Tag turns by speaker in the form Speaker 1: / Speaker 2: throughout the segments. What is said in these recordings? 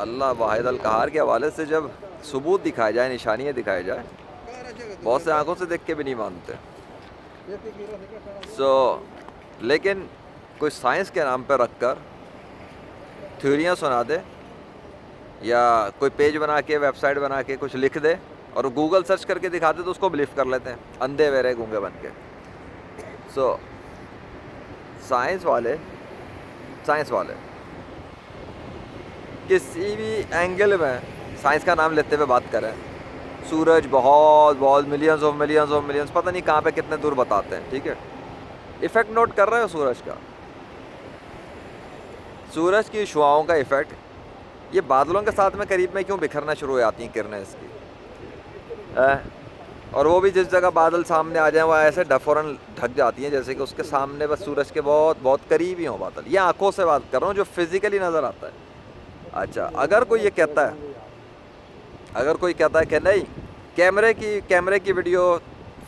Speaker 1: اللہ واحد القہار کے حوالے سے جب ثبوت دکھائے جائے، نشانیاں دکھائے جائے، بہت سے آنکھوں سے دیکھ کے بھی نہیں مانتے. لیکن کوئی سائنس کے نام پہ رکھ کر تھیوریاں سنا دے، یا کوئی پیج بنا کے، ویب سائٹ بنا کے کچھ لکھ دے اور گوگل سرچ کر کے دکھا دے تو اس کو بلیف کر لیتے ہیں، اندھے بہرے گونگے بن کے. سائنس والے کسی بھی اینگل میں سائنس کا نام لیتے ہوئے بات کریں، سورج بہت ملینز پتہ نہیں کہاں پہ کتنے دور بتاتے ہیں. ٹھیک ہے، ایفیکٹ نوٹ کر رہے ہو سورج کا، سورج کی شعاؤں کا ایفیکٹ یہ بادلوں کے ساتھ میں قریب میں کیوں بکھرنا شروع ہو جاتی ہیں کرنیں اس کی، اور وہ بھی جس جگہ بادل سامنے آ جائیں وہ ایسے فوراً ڈھک جاتی ہیں جیسے کہ اس کے سامنے بس سورج کے بہت قریب ہی ہوں بادل. یہ آنکھوں سے بات کر رہا ہوں جو فزیکلی نظر آتا ہے. اچھا، اگر کوئی کہتا ہے کہ نہیں کیمرے کی ویڈیو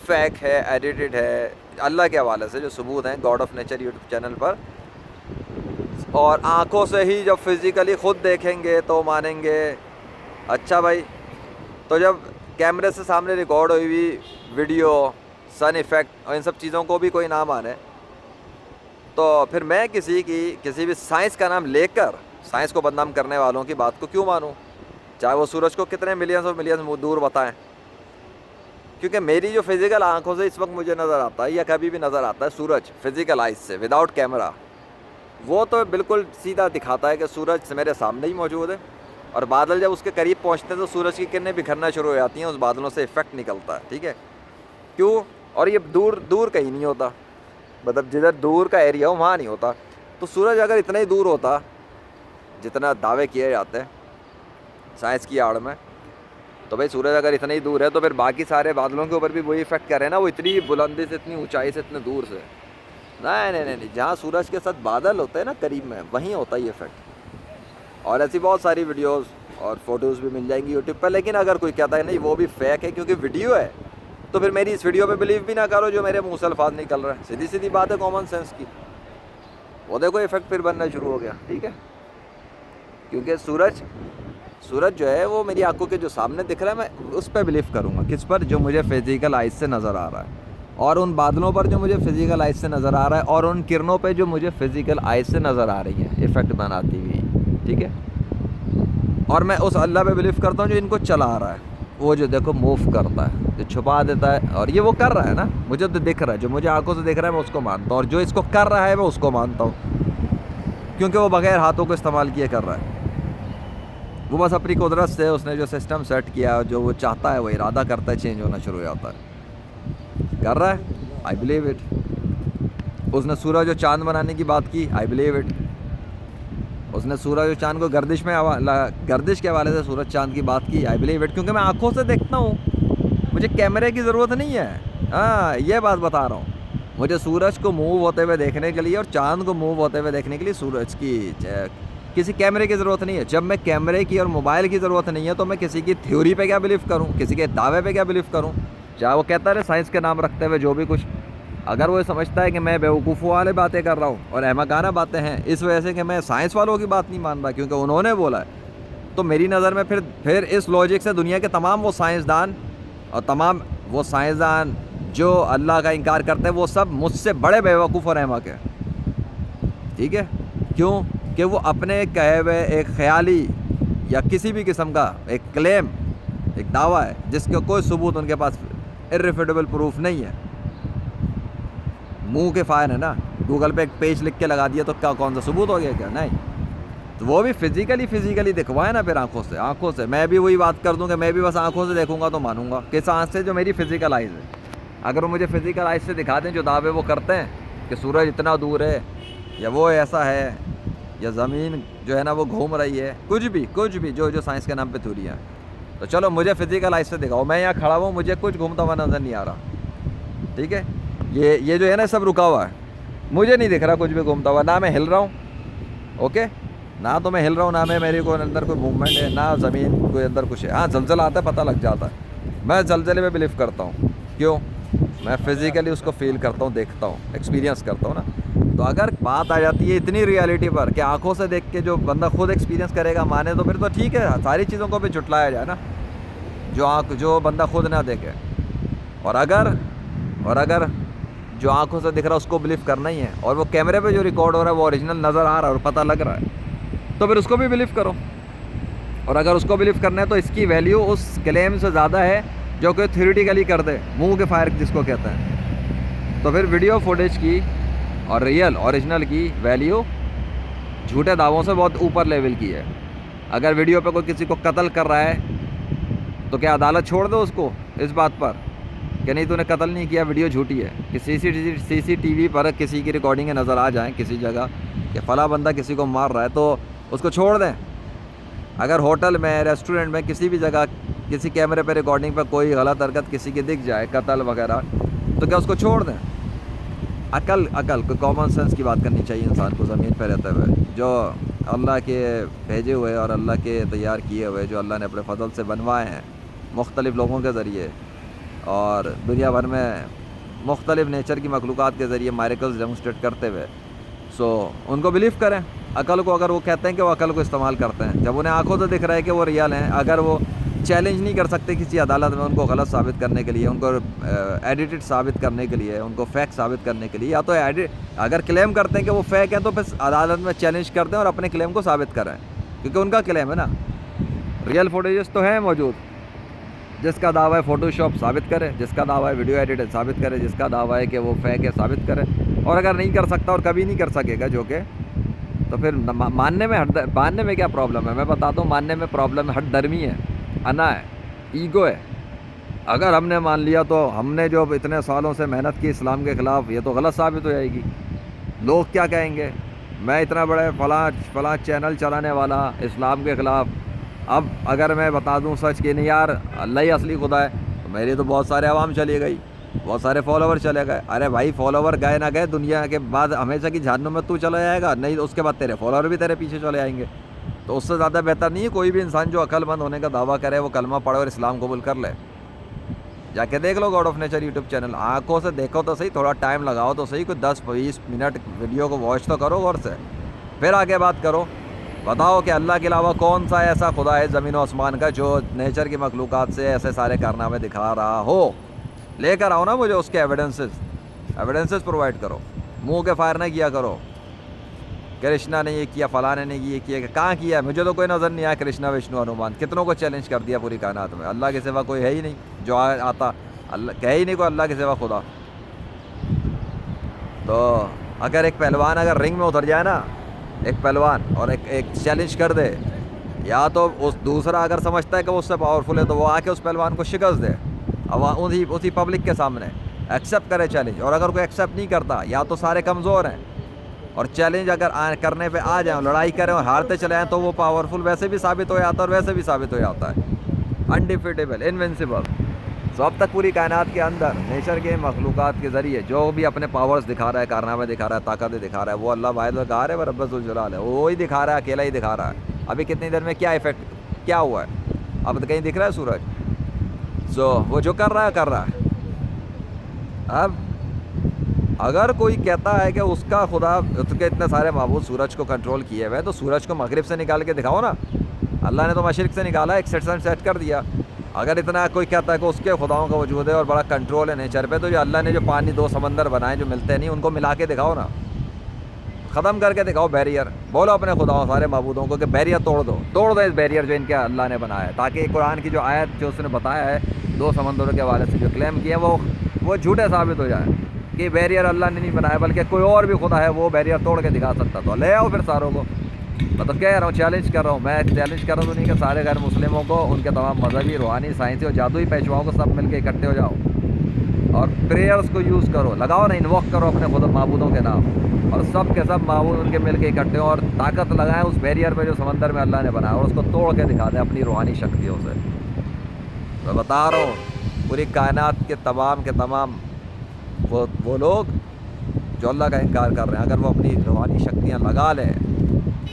Speaker 1: فیک ہے، ایڈیٹڈ ہے، اللہ کے حوالے سے جو ثبوت ہیں God of nature YouTube channel پر، اور آنکھوں سے ہی جب فزیکلی خود دیکھیں گے تو مانیں گے. اچھا بھائی، تو جب کیمرے سے سامنے ریکارڈ ہوئی ہوئی ویڈیو، سن ایفیکٹ اور ان سب چیزوں کو بھی کوئی نہ مانے تو پھر میں کسی بھی سائنس کا نام لے کر سائنس کو بدنام کرنے والوں کی بات کو کیوں مانوں، چاہے وہ سورج کو کتنے ملینز دور بتائیں. کیونکہ میری جو فزیکل آنکھوں سے اس وقت مجھے نظر آتا ہے یا کبھی بھی نظر آتا ہے سورج فزیکل آئیز سے وداؤٹ کیمرہ، وہ تو بالکل سیدھا دکھاتا ہے کہ سورج میرے سامنے ہی موجود ہے، اور بادل جب اس کے قریب پہنچتے ہیں تو سورج کی کرنیں بکھرنا شروع ہو جاتی ہیں، اس بادلوں سے ایفیکٹ نکلتا ہے. ٹھیک ہے، کیوں؟ اور یہ دور کہیں نہیں ہوتا، مطلب جدھر دور کا ایریا ہو وہاں نہیں ہوتا. تو سورج اگر اتنا ہی دور ہوتا جتنا دعوے کیے جاتے ہیں سائنس کی آڑ میں، تو بھائی سورج اگر اتنا ہی دور ہے تو پھر باقی سارے بادلوں کے اوپر بھی وہی ایفیکٹ کرے نا، وہ اتنی بلندی سے، اتنی اونچائی سے، اتنے دور سے. نہیں، جہاں سورج کے ساتھ بادل ہوتے ہیں نا قریب میں، وہیں ہوتا ہے یہ ایفیکٹ. اور ایسی بہت ساری ویڈیوز اور فوٹوز بھی مل جائیں گی یوٹیوب پہ. لیکن اگر کوئی کہتا ہے نہیں وہ بھی فیک ہے کیونکہ ویڈیو ہے، تو پھر میری اس ویڈیو پہ بلیو بھی نہ کرو جو میرے منہ سے الفاظ نکل رہا ہے. سیدھی بات ہے کامن سینس کی. وہ دیکھو ایفیکٹ پھر بننا شروع ہو گیا. ٹھیک ہے، کیونکہ سورج جو ہے وہ میری آنکھوں کے جو سامنے دکھ رہا ہے میں اس پہ بلیو کروں گا. کس پر؟ جو مجھے فزیکل آئیز سے نظر آ رہا ہے، اور ان بادلوں پر جو مجھے فزیکل آئیز سے نظر آ رہا ہے، اور ان کرنوں پہ جو مجھے فزیکل آئیز سے نظر آ رہی ہیں ایفیکٹ بناتی ہوئی. ٹھیک ہے، اور میں اس اللہ پہ بلیو کرتا ہوں جو ان کو چلا رہا ہے، وہ جو دیکھو موو کرتا ہے، جو چھپا دیتا ہے، اور یہ وہ کر رہا ہے نا، مجھے تو دکھ رہا ہے، جو مجھے آنکھوں سے دکھ رہا ہے میں اس کو مانتا ہوں، اور جو اس کو کر رہا ہے میں اس کو مانتا ہوں، کیونکہ وہ بغیر ہاتھوں کو استعمال کیے کر رہا ہے. وہ بس اپنی قدرت سے اس نے جو سسٹم سیٹ کیا، جو وہ چاہتا ہے وہ ارادہ کرتا ہے، چینج ہونا شروع ہو جاتا ہے. کر رہا ہے، آئی بلیو اٹ. اس نے سورج اور چاند بنانے کی بات کی، آئی بلیو اٹ. اس نے سورج اور چاند کو گردش کے حوالے سے سورج چاند کی بات کی، آئی بلیو اٹ. کیونکہ میں آنکھوں سے دیکھتا ہوں، مجھے کیمرے کی ضرورت نہیں ہے. ہاں، یہ بات بتا رہا ہوں. مجھے سورج کو موو ہوتے ہوئے دیکھنے کے لیے اور چاند کو موو ہوتے ہوئے دیکھنے کے لیے سورج کی کسی کیمرے کی ضرورت نہیں ہے. جب میں کیمرے کی اور موبائل کی ضرورت نہیں ہے تو میں کسی کی تھیوری پہ کیا بلیو کروں، کسی کے دعوے پہ کیا بلیو کروں، چاہے وہ کہتا ہے سائنس کے نام رکھتے ہوئے جو بھی کچھ. اگر وہ سمجھتا ہے کہ میں بیوقوفوں والے باتیں کر رہا ہوں اور احمقانہ باتیں ہیں اس وجہ سے کہ میں سائنس والوں کی بات نہیں مان رہا کیونکہ انہوں نے بولا ہے، تو میری نظر میں پھر اس لوجک سے دنیا کے تمام وہ سائنسدان اور تمام وہ سائنسدان جو اللہ کا انکار کرتے ہیں وہ سب مجھ سے بڑے بیوقوف اور احمق ہیں. ٹھیک ہے، کیوں؟ کہ وہ اپنے کہے ہوئے ایک خیالی یا کسی بھی قسم کا ایک کلیم، ایک دعویٰ ہے جس کا کوئی ثبوت ان کے پاس irrefutable پروف نہیں ہے. منہ کے فائر ہے نا، گوگل پہ ایک پیج لکھ کے لگا دیا تو کیا کون سا ثبوت ہو گیا کیا؟ نہیں. تو وہ بھی فزیکلی دکھوائے نا، پھر آنکھوں سے. میں بھی وہی بات کر دوں کہ میں بھی بس آنکھوں سے دیکھوں گا تو مانوں گا. کس آنکھ سے؟ جو میری فزیکل آئیز ہے. اگر وہ مجھے فزیکل آئیز سے دکھا دیں جو دعوے وہ کرتے ہیں کہ سورج اتنا دور ہے یا وہ ایسا ہے یا زمین جو ہے نا وہ گھوم رہی ہے، کچھ بھی جو سائنس کے نام پہ تھیوریاں ہیں، تو چلو مجھے فزیکل آئیز سے دکھاؤ. میں یہاں کھڑا ہوں، مجھے کچھ گھومتا ہوا نظر نہیں آ رہا. ٹھیک ہے، یہ جو ہے نا سب رکا ہوا ہے، مجھے نہیں دکھ رہا کچھ بھی گھومتا ہوا. نہ میں ہل رہا ہوں، اوکے، نہ تو میں ہل رہا ہوں، نہ میں میرے کو اندر کوئی موومنٹ ہے، نہ زمین کوئی اندر کچھ ہے. ہاں، زلزلہ آتا ہے، پتہ لگ جاتا ہے. میں زلزلے میں بلیو کرتا ہوں. کیوں؟ میں فزیکلی اس کو فیل کرتا ہوں، دیکھتا ہوں، ایکسپیرینس کرتا ہوں نا. تو اگر بات آ جاتی ہے اتنی ریالٹی پر کہ آنکھوں سے دیکھ کے جو بندہ خود ایکسپیرینس کرے گا مانے تو پھر تو ٹھیک ہے, ساری چیزوں کو بھی جھٹلایا جائے نا جو بندہ خود نہ دیکھے. اور اگر جو آنکھوں سے دکھ رہا ہے اس کو بلیو کرنا ہی ہے, اور وہ کیمرے پہ جو ریکارڈ ہو رہا ہے وہ اوریجنل نظر آ رہا ہے اور پتہ لگ رہا ہے, تو پھر اس کو بھی بلیو کرو. اور اگر اس کو بلیو کرنا ہے تو اس کی ویلیو اس کلیم سے زیادہ ہے جو کہ تھیوریٹیکلی کر دے, منہ کے فائر جس کو کہتے ہیں. تو پھر ویڈیو فوٹیج کی اور ریئل اوریجنل کی ویلیو جھوٹے دعووں سے بہت اوپر لیول کی ہے. اگر ویڈیو پہ کوئی کسی کو قتل کر رہا ہے تو کیا عدالت چھوڑ دو اس کو اس بات پر کہ نہیں تو نے قتل نہیں کیا, ویڈیو جھوٹی ہے, کہ سی سی ٹی وی پر کسی کی ریکارڈنگیں نظر آ جائیں کسی جگہ کہ فلاں بندہ کسی کو مار رہا ہے تو اس کو چھوڑ دیں. اگر ہوٹل میں, ریسٹورنٹ میں, کسی بھی جگہ کسی کیمرے پہ ریکارڈنگ پہ کوئی غلط حرکت کسی کی دکھ جائے, قتل وغیرہ, تو کیا اس کو چھوڑ دیں؟ عقل کوئی کامن سینس کی بات کرنی چاہیے انسان کو زمین پہ رہتے ہوئے, جو اللہ کے بھیجے ہوئے اور اللہ کے تیار کیے ہوئے, جو اللہ نے اپنے فضل سے بنوائے ہیں مختلف لوگوں کے ذریعے اور دنیا بھر میں مختلف نیچر کی مخلوقات کے ذریعے میریکلز ڈیمونسٹریٹ کرتے ہوئے. سو ان کو بلیو کریں عقل کو, اگر وہ کہتے ہیں کہ وہ عقل کو استعمال کرتے ہیں, جب انہیں آنکھوں سے دکھ رہا ہے کہ وہ ریئل ہیں, اگر وہ چیلنج نہیں کر سکتے کسی عدالت میں ان کو غلط ثابت کرنے کے لیے, ان کو ایڈیٹڈ ثابت کرنے کے لیے, ان کو فیک ثابت کرنے کے لیے, یا تو اگر کلیم کرتے ہیں کہ وہ فیک ہیں تو پھر عدالت میں چیلنج کر دیں اور اپنے کلیم کو ثابت کریں, کیونکہ ان کا کلیم ہے نا. ریئل فوٹیجز تو ہیں موجود, جس کا دعویٰ ہے فوٹو شاپ ثابت کرے, جس کا دعویٰ ہے ویڈیو ایڈیٹ ثابت کرے, جس کا دعویٰ ہے کہ وہ فیک ہے ثابت کرے. اور اگر نہیں کر سکتا اور کبھی نہیں کر سکے گا جو کہ, تو پھر ماننے میں کیا پرابلم ہے؟ میں بتاتا ہوں ماننے میں پرابلم ہے, ہٹ درمی ہے, انا ہے, ایگو ہے. اگر ہم نے مان لیا تو ہم نے جو اتنے سالوں سے محنت کی اسلام کے خلاف, یہ تو غلط ثابت ہو جائے گی. لوگ کیا کہیں گے, میں اتنا بڑے فلاں چینل چلانے والا اسلام کے خلاف, اب اگر میں بتا دوں سچ کہ نہیں یار اللہ ہی اصلی خدا ہے, تو میری تو بہت سارے عوام چلی گئی, بہت سارے فالوور چلے گئے. ارے بھائی فالوور گئے نہ گئے, دنیا کے بعد ہمیشہ کی جہنم میں تو چلا جائے گا, نہیں اس کے بعد تیرے فالوور بھی تیرے پیچھے چلے آئیں گے. تو اس سے زیادہ بہتر نہیں ہے کوئی بھی انسان جو عقل مند ہونے کا دعویٰ کرے وہ کلمہ پڑھے اور اسلام قبول کر لے. جا کے دیکھ لو God of nature YouTube channel, آنکھوں سے دیکھو تو صحیح, تھوڑا ٹائم لگاؤ تو صحیح, کوئی 10-20 منٹ ویڈیو کو واچ تو کرو غور سے, پھر آگے بات کرو. بتاؤ کہ اللہ کے علاوہ کون سا ایسا خدا ہے زمین و آسمان کا جو نیچر کی مخلوقات سے ایسے سارے کارنامے دکھا رہا ہو. لے کر آؤ نا مجھے اس کے ایویڈنسز پرووائڈ کرو. منہ کے فائر نہ کیا کرو کرشنا نے یہ کیا, فلاں نے یہ کیا, کہ کہاں کیا ہے؟ مجھے تو کوئی نظر نہیں آیا کرشنا وشنو ہنومان, کتنوں کو چیلنج کر دیا پوری کائنات میں. اللہ کے سوا کوئی ہے ہی نہیں جو آتا, اللہ کہے ہی نہیں کوئی اللہ کے سوا خدا. تو اگر ایک پہلوان اگر رنگ میں اتر جائے نا, ایک پہلوان, اور ایک چیلنج کر دے, یا تو اس دوسرا اگر سمجھتا ہے کہ وہ اس سے پاورفل ہے تو وہ آ کے اس پہلوان کو شکست دے اسی پبلک کے سامنے, ایکسیپٹ کرے چیلنج. اور اگر کوئی ایکسیپٹ نہیں کرتا, یا تو سارے کمزور ہیں, اور چیلنج اگر کرنے پہ آ جائیں, لڑائی کریں اور ہارتے چلے جائیں, تو وہ پاورفل ویسے بھی ثابت ہو جاتا ہے اور ویسے بھی ثابت ہو جاتا ہے انڈیفیٹیبل, انوینسیبل. تو اب تک پوری کائنات کے اندر نیچر کے مخلوقات کے ذریعے جو بھی اپنے پاورز دکھا رہا ہے, کارنامے دکھا رہا ہے, طاقتیں دکھا رہا ہے, وہ اللہ واحد القہار ہے و رب ذوالجلال ہے. وہی دکھا رہا ہے, اکیلا ہی دکھا رہا ہے. ابھی کتنی دیر میں کیا ایفیکٹ کیا ہوا ہے, اب کہیں دکھ رہا ہے سورج؟ وہ جو کر رہا ہے. اب اگر کوئی کہتا ہے کہ اس کا خدا, اس کے اتنے سارے معبود سورج کو کنٹرول کیے ہوئے, تو سورج کو مغرب سے نکال کے دکھاؤ نا. اللہ نے تو مشرق سے نکالا, ایک سیٹ کر دیا. اگر اتنا کوئی کہتا ہے کہ اس کے خداؤں کا وجود ہے اور بڑا کنٹرول ہے نیچر پہ, تو جو اللہ نے جو پانی 2 سمندر بنائے جو ملتے نہیں, ان کو ملا کے دکھاؤ نا, ختم کر کے دکھاؤ بیریئر. بولو اپنے خداؤں سارے معبودوں کو کہ بیریئر توڑ دو اس بیریئر جو ان کے اللہ نے بنایا ہے, تاکہ قرآن کی جو آیت جو اس نے بتایا ہے 2 سمندروں کے حوالے سے جو کلیم کیا ہے وہ جھوٹے ثابت ہو جائیں کہ بیریئر اللہ نے نہیں بنایا بلکہ کوئی اور بھی خدا ہے وہ بیریئر توڑ کے دکھا سکتا. تو لے آؤ پھر ساروں کو. میں تو کہہ رہا ہوں, چیلنج کر رہا ہوں, میں چیلنج کر رہا ہوں تو نہیں کہ سارے غیر مسلموں کو, ان کے تمام مذہبی, روحانی, سائنسی اور جادوئی پیشواؤں کو سب مل کے اکٹھے ہو جاؤ اور پریئرس کو یوز کرو, لگاؤ نا, انووک کرو اپنے خود معبودوں کے نام, اور سب کے سب معبود ان کے مل کے اکٹھے ہوں اور طاقت لگائیں اس بیریئر پہ جو سمندر میں اللہ نے بنایا, اور اس کو توڑ کے دکھا دیں اپنی روحانی شکتیوں سے. میں بتا رہا ہوں پوری کائنات کے تمام وہ لوگ جو اللہ کا انکار کر رہے ہیں, اگر وہ اپنی روحانی شکتیاں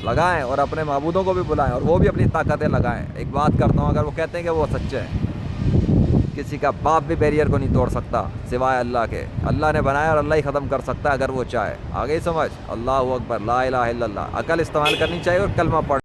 Speaker 1: لگائیں اور اپنے معبودوں کو بھی بلائیں اور وہ بھی اپنی طاقتیں لگائیں. ایک بات کرتا ہوں, اگر وہ کہتے ہیں کہ وہ سچے ہیں, کسی کا باپ بھی بیریئر کو نہیں توڑ سکتا سوائے اللہ کے. اللہ نے بنایا اور اللہ ہی ختم کر سکتا ہے اگر وہ چاہے. آگے سمجھ. اللہ اکبر, لا الہ الا اللہ. عقل استعمال کرنی چاہیے اور کلمہ پڑھ